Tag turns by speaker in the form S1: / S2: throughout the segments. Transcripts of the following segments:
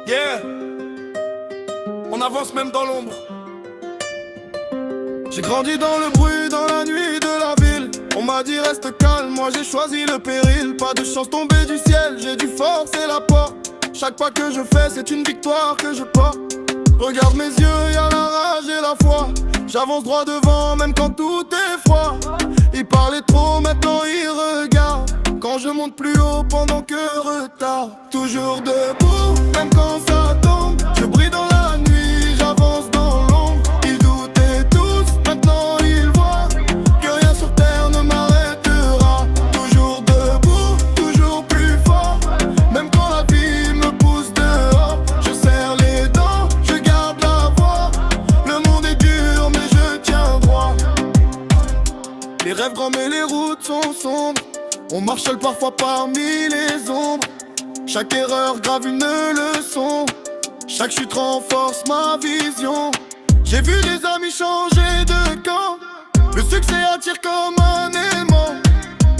S1: Yeah, on avance même dans l'ombre. J'ai grandi dans le bruit, dans la nuit de la ville. On m'a dit reste calme, moi j'ai choisi le péril. Pas de chance tombée du ciel, j'ai dû forcer la porte. Chaque pas que je fais, c'est une victoire que je porte. Regarde mes yeux, y'a la rage et la foi. J'avance droit devant, même quand tout est froid. Ils parlaient trop, maintenant ils regardent. Quand je monte plus haut pendant que retard. Toujours debout, même quand ça tombe. Je brille dans la nuit, j'avance dans l'ombre. Ils doutaient tous, maintenant ils voient que rien sur terre ne m'arrêtera. Toujours debout, toujours plus fort. Même quand la vie me pousse dehors. Je serre les dents, je garde la voix. Le monde est dur mais je tiens droit. Les rêves grands mais les routes sont sombres. On marche seul parfois parmi les ombres. Chaque erreur grave une leçon. Chaque chute renforce ma vision. J'ai vu des amis changer de camp. Le succès attire comme un aimant.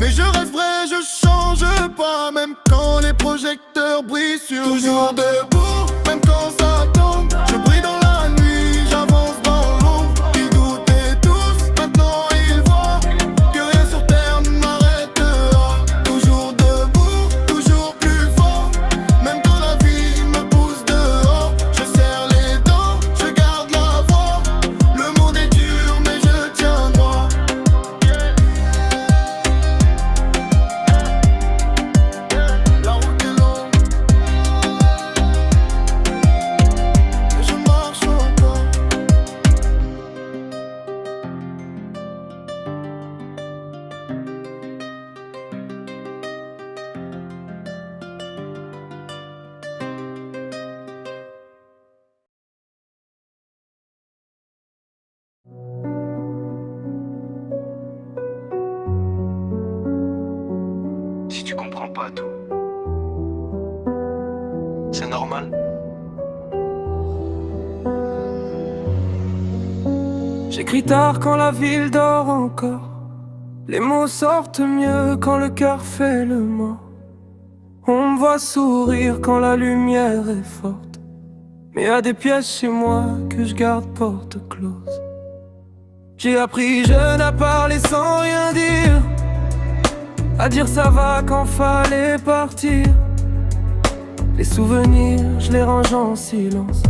S1: Mais je reste vrai, je change pas. Même quand les projecteurs brillent sur moi. Toujours debout, même quand ça tombe. Je brille dans la nuit, j'avance dans l'ombre. Ils doutaient tous, maintenant ils voient que rien sur terre ne m'arrêtera. Toujours debout, toujours plus fort. Même quand la vie me pousse dehors. Je serre les dents, je garde la voix. Le monde est dur mais je tiens droit. La route est longue, mais je marche encore.
S2: Si tu comprends pas tout, c'est normal.
S3: J'écris tard quand la ville dort encore. Les mots sortent mieux quand le cœur fait le mort. On me voit sourire quand la lumière est forte. Mais y a des pièces chez moi que je garde porte close. J'ai appris jeune à parler sans rien dire, à dire ça va quand fallait partir. Les souvenirs, je les range en silence,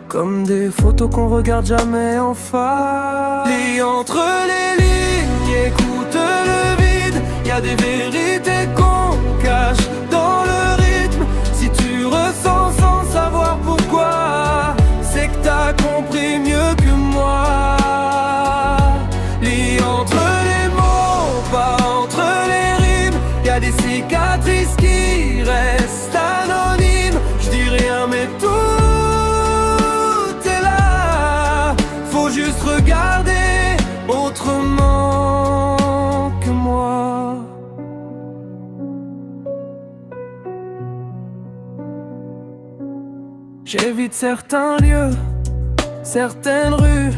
S3: comme des photos qu'on regarde jamais en face. Lis entre les lignes, écoute le vide. Y a des vérités qu'on cache dans le rythme. Si tu ressens sans savoir pourquoi, c'est que t'as compris mieux que moi. Lis entre les mots, pas entre les rimes. Y a des cicatrices qui restent anonymes. Je dis rien mais tout est là. Faut juste regarder autrement que moi. J'évite certains lieux, certaines rues,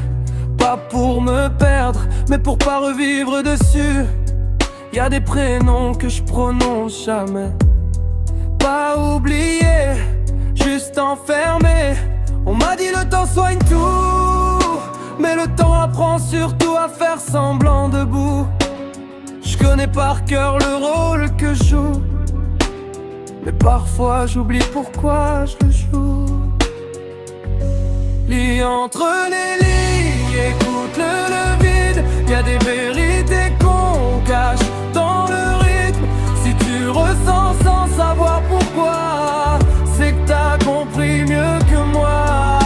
S3: pas pour me perdre, mais pour pas revivre dessus. Y a des prénoms que je prononce jamais. Pas oublié, juste enfermé. On m'a dit le temps soigne tout, mais le temps apprend surtout à faire semblant debout. Je connais par cœur le rôle que je joue, mais parfois j'oublie pourquoi je le joue. Lis entre les lignes, écoute le vide. Y a des vérités qu'on cache dans le rythme. Si tu ressens sans savoir pourquoi, c'est que t'as compris mieux que moi.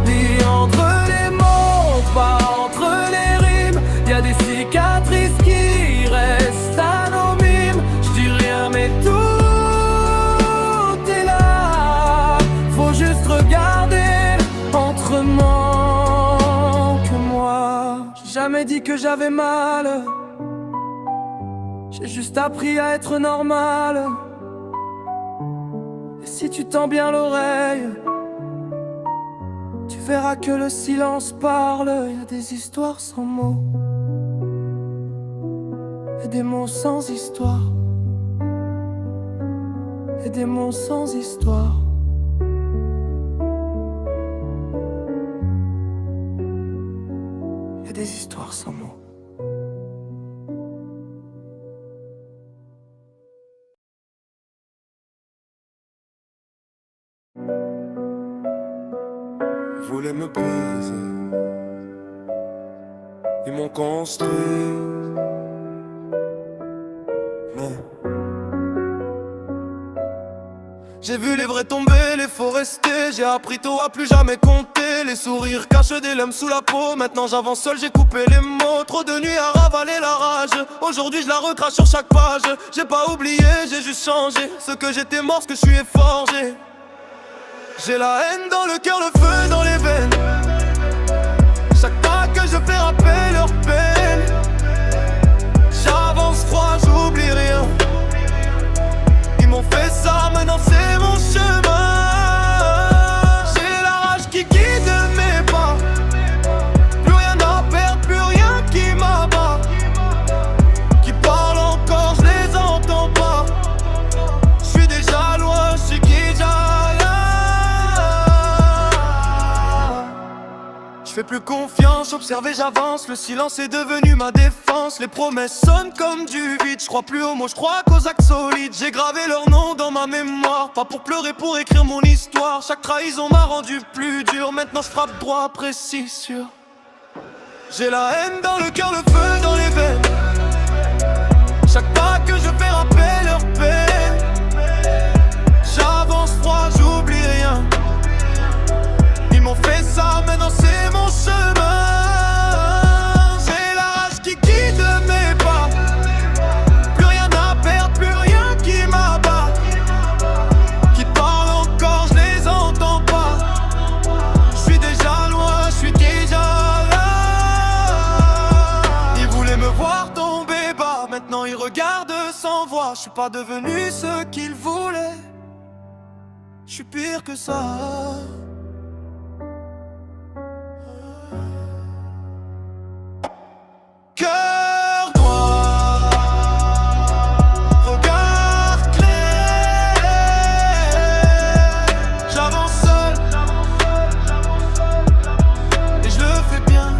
S3: Lis entre les mots, pas entre les rimes. Y a des cicatrices qui restent anonymes. Je dis rien mais tout est là. Faut juste regarder autrement que moi. J'ai jamais dit que j'avais mal, j'ai juste appris à être normal. Et si tu tends bien l'oreille, tu verras que le silence parle. Y a des histoires sans mots et des mots sans histoire. et des mots sans histoire. Et des histoires sans mots.
S4: Ils voulaient me briser, ils m'ont construit. Mais j'ai vu les vrais tomber, les faux rester. J'ai appris tôt à plus jamais compter. Les sourires cachent des lames sous la peau. Maintenant j'avance seul, j'ai coupé les mots. Trop de nuits à ravaler la rage. Aujourd'hui je la recrache sur chaque page. J'ai pas oublié, j'ai juste changé. Ce que j'étais mort, ce que je suis est forgé. J'ai la haine dans le cœur, le feu dans les veines. Chaque pas que je fais rappelle leur peine. J'avance froid, j'oublie rien. Ils m'ont fait ça, maintenant c'est mon chemin. J'ai la rage qui guide mes pas. Plus rien à perdre, plus rien qui m'abat. Qui parlent encore, je les entends pas. Je suis déjà loin, je suis qui je fais plus confiance, observer j'avance. Le silence est devenu ma défense. Les promesses sonnent comme du vide. Je crois plus aux mots, je crois qu'aux actes solides. J'ai gravé leur nom dans ma mémoire. Pas pour pleurer, pour écrire mon histoire. Chaque trahison m'a rendu plus dur. Maintenant je frappe droit, précis, sûr. J'ai la haine dans le cœur, le feu dans les veines. Chaque pas que je fais rappelle leur peine. J'avance froid, j'oublie rien. Ils m'ont fait ça, maintenant c'est mon chemin. J'ai la rage qui guide mes pas. Plus rien à perdre, plus rien qui m'abat. Qui parlent encore, je les entends pas. Je suis déjà loin, je suis déjà là. Ils voulaient me voir tomber bas. Maintenant ils regardent sans voix. Je suis pas devenu ce qu'ils voulaient. Je suis pire que ça. Cœur noir, regard clair. J'avance seul et je le fais bien.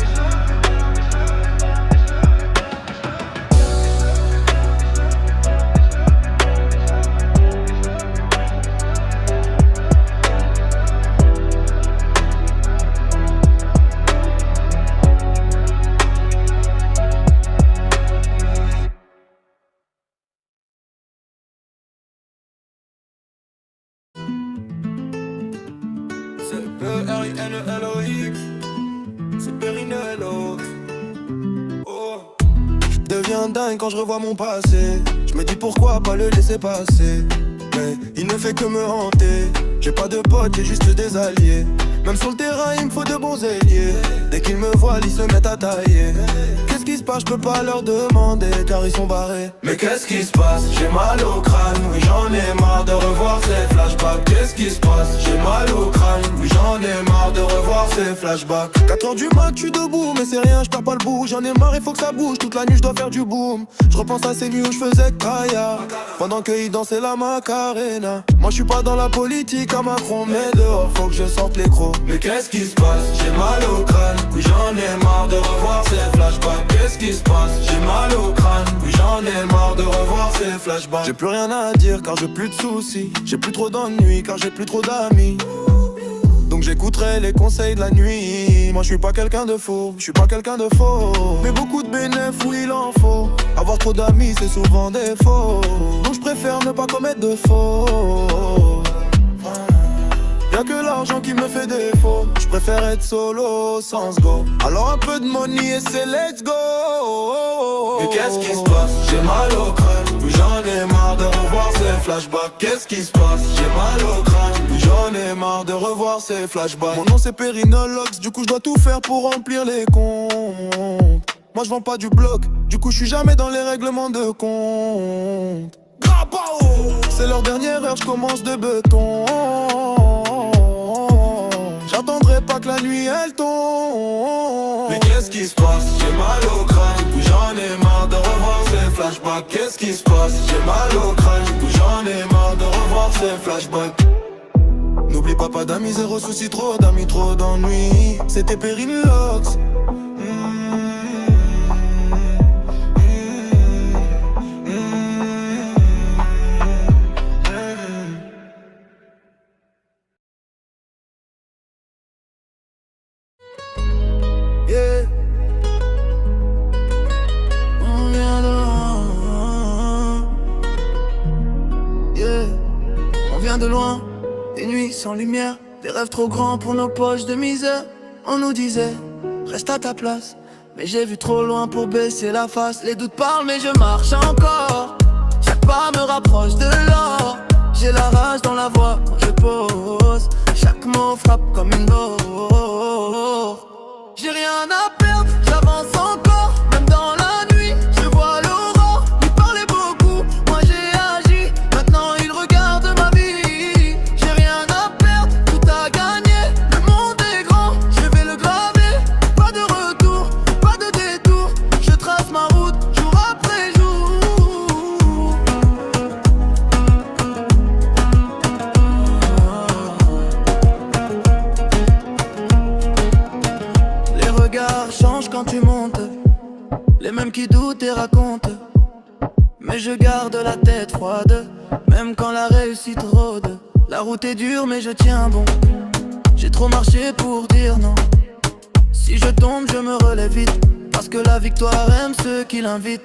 S4: P-R-I-N-E-L-O-X, c'est Perinello. Oh. Je deviens dingue quand je revois mon passé. Je me dis pourquoi pas le laisser passer. Mais il ne fait que me hanter. J'ai pas de potes, j'ai juste des alliés. Même sur le terrain il me faut de bons ailiers. Dès qu'ils me voient ils se mettent à tailler. Qu'est-ce qui se passe, je peux pas leur demander car ils sont barrés. Mais qu'est-ce qui se passe, j'ai mal au crâne. Oui j'en ai marre de revoir ces flashbacks. Qu'est-ce qui se passe, j'ai mal au crâne. Oui j'en ai marre de revoir ces flashbacks. 4h du mat, je suis debout mais c'est rien, je perds pas le bout. J'en ai marre, il faut que ça bouge, toute la nuit je dois faire du boom. Je repense à ces nuits où je faisais kaya pendant qu'ils dansaient la Macarena. Moi je suis pas dans la politique à Macron, mais dehors faut que je sorte les crocs. Mais qu'est-ce qui se passe, j'ai mal au crâne. Oui j'en ai marre de revoir ces flashbacks. Qu'est-ce qui se passe, j'ai mal au crâne. Oui j'en ai marre de revoir ces flashbacks. J'ai plus rien à dire car j'ai plus de soucis. J'ai plus trop d'ennuis car j'ai plus trop d'amis. Donc j'écouterai les conseils de la nuit. Moi je suis pas quelqu'un de faux, je suis pas quelqu'un de faux. Mais beaucoup de bénéfices, oui il en faut. Avoir trop d'amis c'est souvent des faux. Donc je préfère ne pas commettre de faux. Y'a que l'argent qui me fait défaut. Je préfère être solo sans go. Alors un peu de money et c'est let's go. Mais qu'est-ce qui se passe, j'ai mal au crâne. Oui j'en ai marre de revoir ces flashbacks. Qu'est-ce qui se passe, j'ai mal au crâne. Oui j'en ai marre de revoir ces flashbacks. Mon nom c'est Perinello, du coup je dois tout faire pour remplir les comptes. Moi je vends pas du bloc, du coup je suis jamais dans les règlements de compte. C'est leur dernière heure, je commence de béton. J'attendrai pas que la nuit elle tombe. Mais qu'est-ce qu'est-ce qui se passe? J'ai mal au crâne, où j'en ai marre de revoir ces flashbacks. Qu'est-ce qui se passe? J'ai mal au crâne, où j'en ai marre de revoir ces flashbacks. N'oublie pas d'amis, zéro souci, trop d'amis, trop d'ennuis. C'était Périlox.
S5: Yeah. On vient de loin. Yeah. On vient de loin. Des nuits sans lumière, des rêves trop grands pour nos poches de misère. On nous disait, reste à ta place. Mais j'ai vu trop loin pour baisser la face. Les doutes parlent mais je marche encore. Chaque pas me rapproche de l'or. J'ai la rage dans la voix quand je pose. Chaque mot frappe comme une dose. J'ai rien à perdre, j'avance encore. Même dans la nuit, je vois l'aurore. Il parlait beaucoup, moi j'ai agi. Maintenant il regarde ma vie. J'ai rien à perdre, tout à gagner. Le monde est grand, je vais le graver. Pas de retour, pas de détour. Je trace ma route, jour après jour. Les regards changent quand tu montes. Les mêmes qui doutent et racontent. Mais je garde la tête froide. Même quand la réussite rôde. La route est dure mais je tiens bon. J'ai trop marché pour dire non. Si je tombe je me relève vite. Parce que la victoire aime ceux qui l'invitent.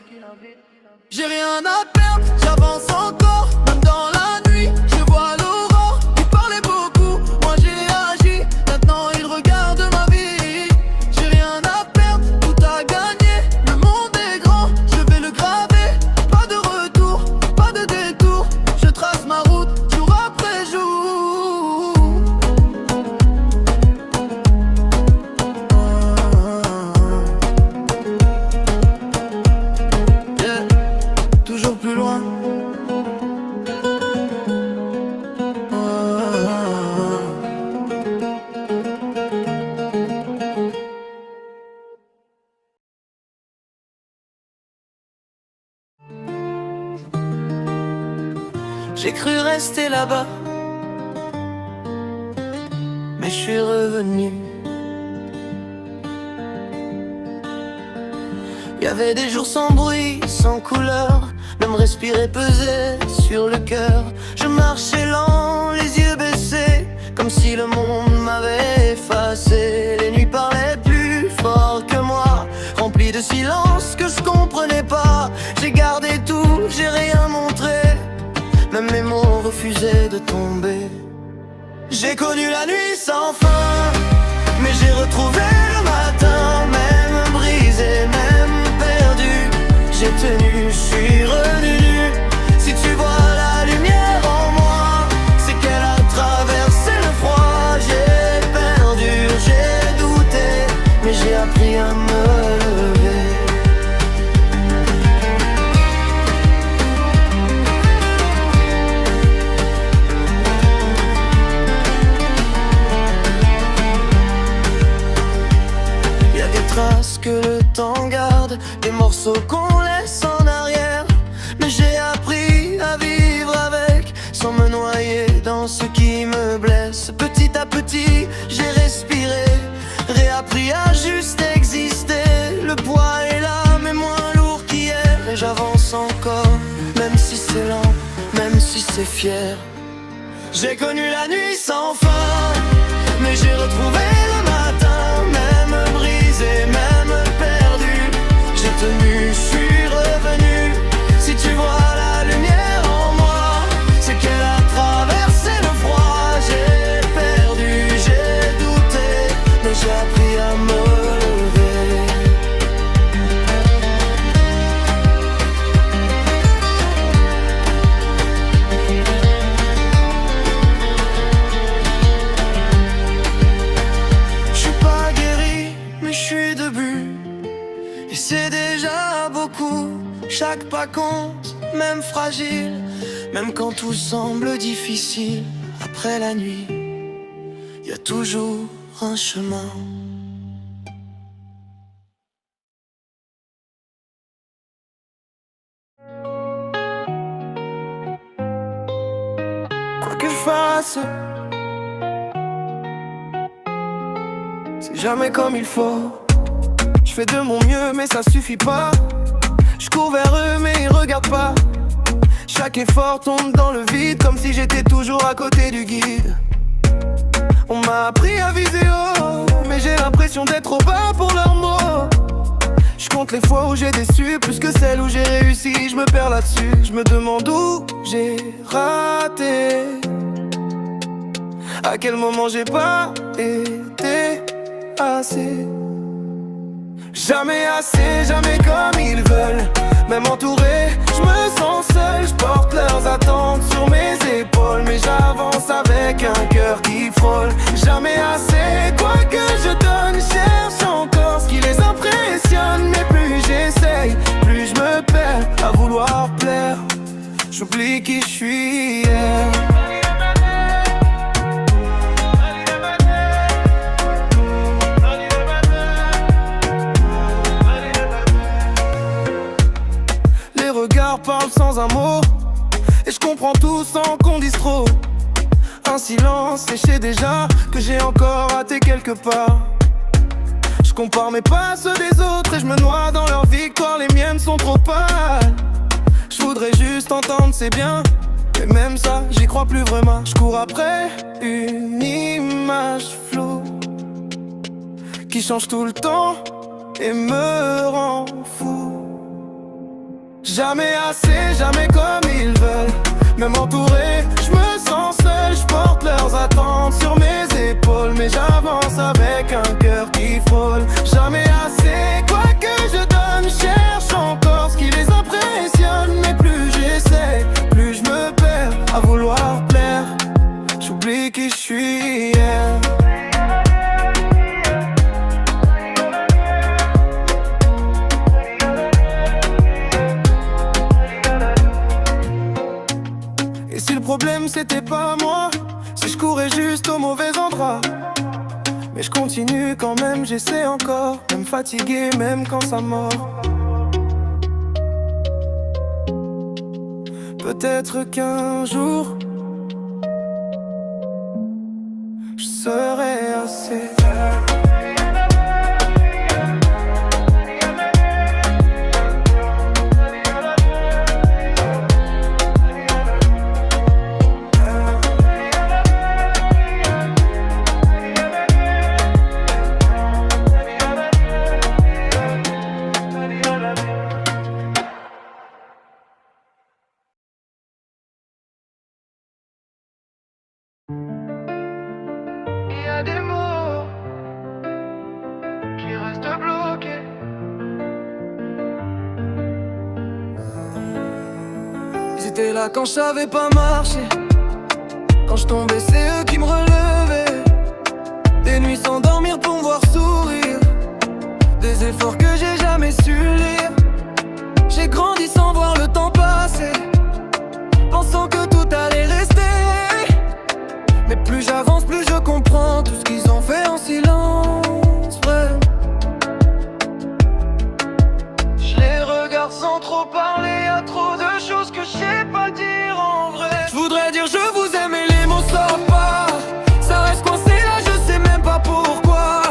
S5: J'ai rien à perdre, j'avance encore. Même dans la nuit, je vois l'aurore. Il parlait beaucoup, moi j'ai agi. Maintenant il regarde ma vie. J'ai rien à perdre, tout à gagner. Le monde est grand, je vais le graver. Pas de retour, pas de détour. Je trace ma route, jour après jour. Yeah. Toujours plus loin. J'ai cru rester là-bas, mais je suis revenu. Y avait des jours sans bruit, sans couleur. Même respirer pesait sur le cœur. Je marchais lent, les yeux baissés, comme si le monde m'avait effacé. Les nuits parlaient plus fort que moi, remplies de silence que je comprenais pas. J'ai gardé tout, j'ai rien montré. Même mes mots refusaient de tomber. J'ai connu la nuit sans fin, mais j'ai retrouvé le matin. Même brisé, même perdu, j'ai tenu, je suis revenu. Si tu vois la lumière en moi, c'est qu'elle a traversé le froid. J'ai perdu, j'ai douté, mais j'ai appris à me lever. Traces que le temps garde, des morceaux qu'on laisse en arrière. Mais j'ai appris à vivre avec, sans me noyer dans ce qui me blesse. Petit à petit, j'ai respiré, réappris à juste exister. Le poids est là, mais moins lourd qu'hier. Et j'avance encore, même si c'est lent, même si c'est fier. J'ai connu la nuit sans fin, mais j'ai retrouvé le matin. Même brisé, même perdu, j'ai tenu, je suis revenu. Si tu vois la lumière en moi, c'est qu'elle a traversé le froid. J'ai perdu, j'ai douté, mais j'ai appris à me lever. C'est déjà beaucoup, chaque pas compte, même fragile. Même quand tout semble difficile, après la nuit, y a toujours un chemin. fasse. C'est jamais comme il faut. Je fais de mon mieux mais ça suffit pas. Je cours vers eux mais ils regardent pas. Chaque effort tombe dans le vide, comme si j'étais toujours à côté du guide. On m'a appris à viser haut, mais j'ai l'impression d'être au bas pour leurs mots. Je compte les fois où j'ai déçu, plus que celles où j'ai réussi. Je me perds là-dessus, je me demande où j'ai raté. À quel moment j'ai pas été assez. Jamais assez, jamais comme ils veulent. Même entouré, je me sens seul. Je porte leurs attentes sur mes épaules, mais j'avance avec un cœur qui frôle. Jamais assez, quoi que je donne, cherche encore ce qui les impressionne. Mais plus j'essaye, plus je me perds à vouloir plaire. J'oublie qui je suis hier. Parle sans un mot, et je comprends tout sans qu'on dise trop. Un silence, et je sais déjà que j'ai encore raté quelque part. Je compare mes pas à ceux des autres, et je me noie dans leurs victoires. Les miennes sont trop pâles. Je voudrais juste entendre c'est bien, mais même ça, j'y crois plus vraiment. Je cours après une image floue qui change tout le temps et me rend fou. Jamais assez, jamais comme ils veulent. Même entouré, je me sens seul. Je porte leurs attentes sur mes épaules, mais j'avance avec un cœur qui frôle. Jamais assez, quoi que je donne, cherche encore ce qui les impressionne. Mais plus j'essaie, plus je me perds à vouloir plaire. J'oublie qui je suis hier. Le problème c'était pas moi, si je courais juste au mauvais endroit. Mais je continue quand même, j'essaie encore, même fatigué, même quand ça mord. Peut-être qu'un jour je serai assez. Des mots qui restent bloqués. Ils étaient là quand je savais pas marcher. Quand je tombais, c'est eux qui me relevaient. Des nuits sans dormir pour me voir sourire. Des efforts que j'ai jamais su lire. J'ai grandi sans voir le temps passer, pensant que tout allait rester. Mais plus j'avance, plus je comprends tout ce qu'ils ont fait en silence, vrai. Je les regarde sans trop parler, y'a trop de choses que je sais pas dire en vrai. Je voudrais dire je vous aime et les mots sortent pas. Ça reste coincé là, je sais même pas pourquoi.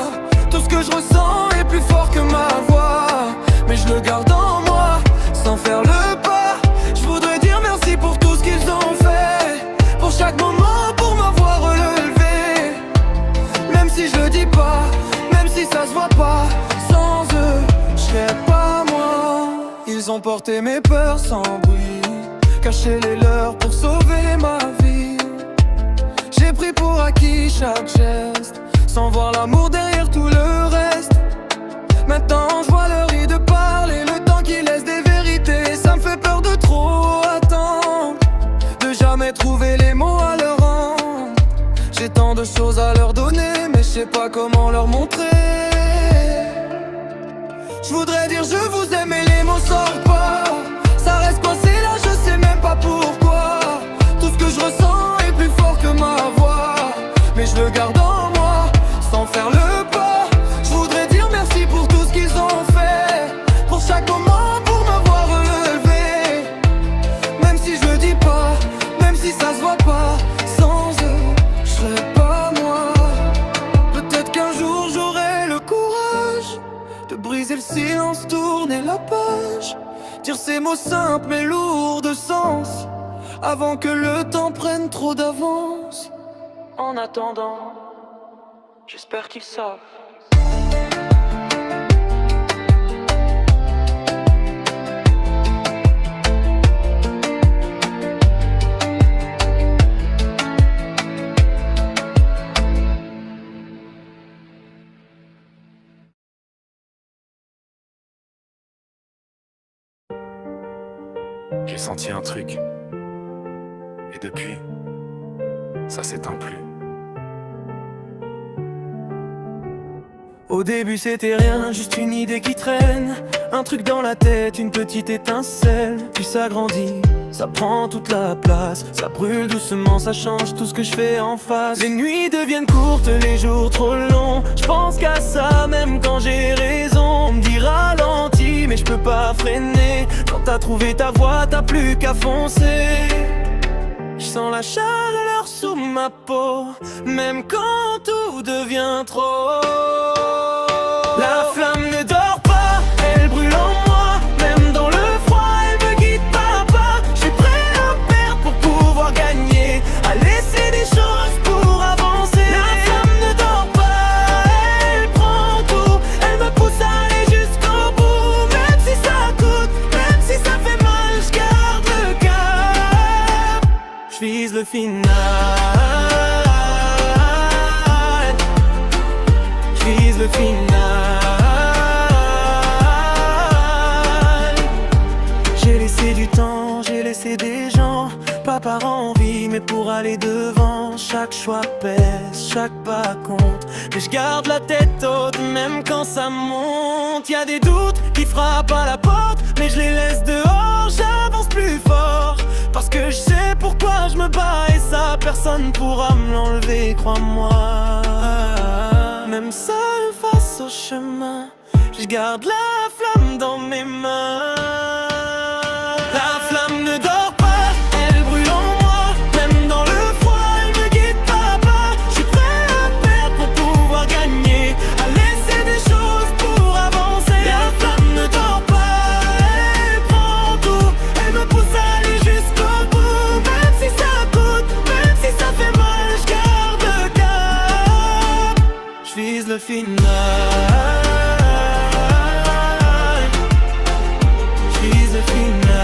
S5: Tout ce que je ressens est plus fort que ma voix, mais je le garde en moi, sans faire le pas. Je voudrais dire merci pour tout ce qu'ils ont fait, pour chaque moment. Ça se voit pas, sans eux, je serais pas moi. Ils ont porté mes peurs sans bruit, caché les leurs pour sauver ma vie. J'ai pris pour acquis chaque geste, sans voir l'amour derrière tout le reste. Maintenant je vois leur idée de parler, le temps qui laisse des vérités. Ça me fait peur de trop attendre, de jamais trouver les mots à leur rendre. J'ai tant de choses à leur donner, mais je sais pas comment leur montrer. Je voudrais dire je vous aime et les mots sortent pas. Ça reste coincé là, je sais même pas pourquoi. Tout ce que je ressens est plus fort que ma voix, mais je le garde en moi, sans faire le pas. Je voudrais dire merci pour tout ce qu'ils ont fait, pour chaque moment, pour m'avoir relevé. Même si je le dis pas, même si ça se voit pas, sans ces mots simples mais lourds de sens, avant que le temps prenne trop d'avance. En attendant, j'espère qu'ils savent.
S6: J'ai senti un truc. Et depuis, ça s'éteint plus.
S5: Au début c'était rien, juste une idée qui traîne, un truc dans la tête, une petite étincelle. Puis ça grandit, ça prend toute la place, ça brûle doucement, ça change tout ce que je fais en face. Les nuits deviennent courtes, les jours trop longs, je pense qu'à ça même quand j'ai raison. On me dit ralentis, mais je peux pas freiner. Quand t'as trouvé ta voie, t'as plus qu'à foncer. Je sens la chaleur sous ma peau, même quand tout devient trop. La flamme ne dort pas, elle brûle en moi, même dans le froid, elle me guide pas à pas. Je suis prêt à perdre pour pouvoir gagner, à laisser des choses pour avancer. La flamme ne dort pas, elle prend tout, elle me pousse à aller jusqu'au bout. Même si ça coûte, même si ça fait mal, je garde le cap. Je vise le final. Je vise le final. J'ai laissé du temps, j'ai laissé des gens, pas par envie mais pour aller devant. Chaque choix pèse, chaque pas compte, mais je garde la tête haute même quand ça monte. Y'a des doutes qui frappent à la porte, mais je les laisse dehors. J'avance plus fort parce que je sais pourquoi je me bats, et ça personne pourra me l'enlever, crois-moi. Même seul face au chemin, je garde la flamme dans mes mains. La flamme ne dort pas, elle brûle en moi, même dans le froid, elle me guide pas à pas. Je suis prêt à perdre pour pouvoir gagner, à laisser des choses pour avancer. La flamme ne dort pas, elle prend tout, elle me pousse à aller jusqu'au bout. Même si ça coûte, même si ça fait mal, je garde le cap. Je vise le final. Je vise le final.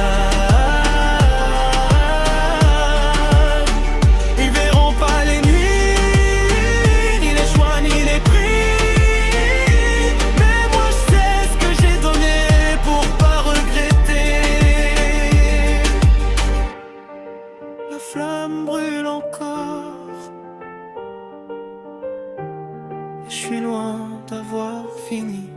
S5: Ils verront pas les nuits, ni les choix, ni les prix. Mais moi je sais ce que j'ai donné pour pas regretter. La flamme brûle encore, je suis loin d'avoir fini.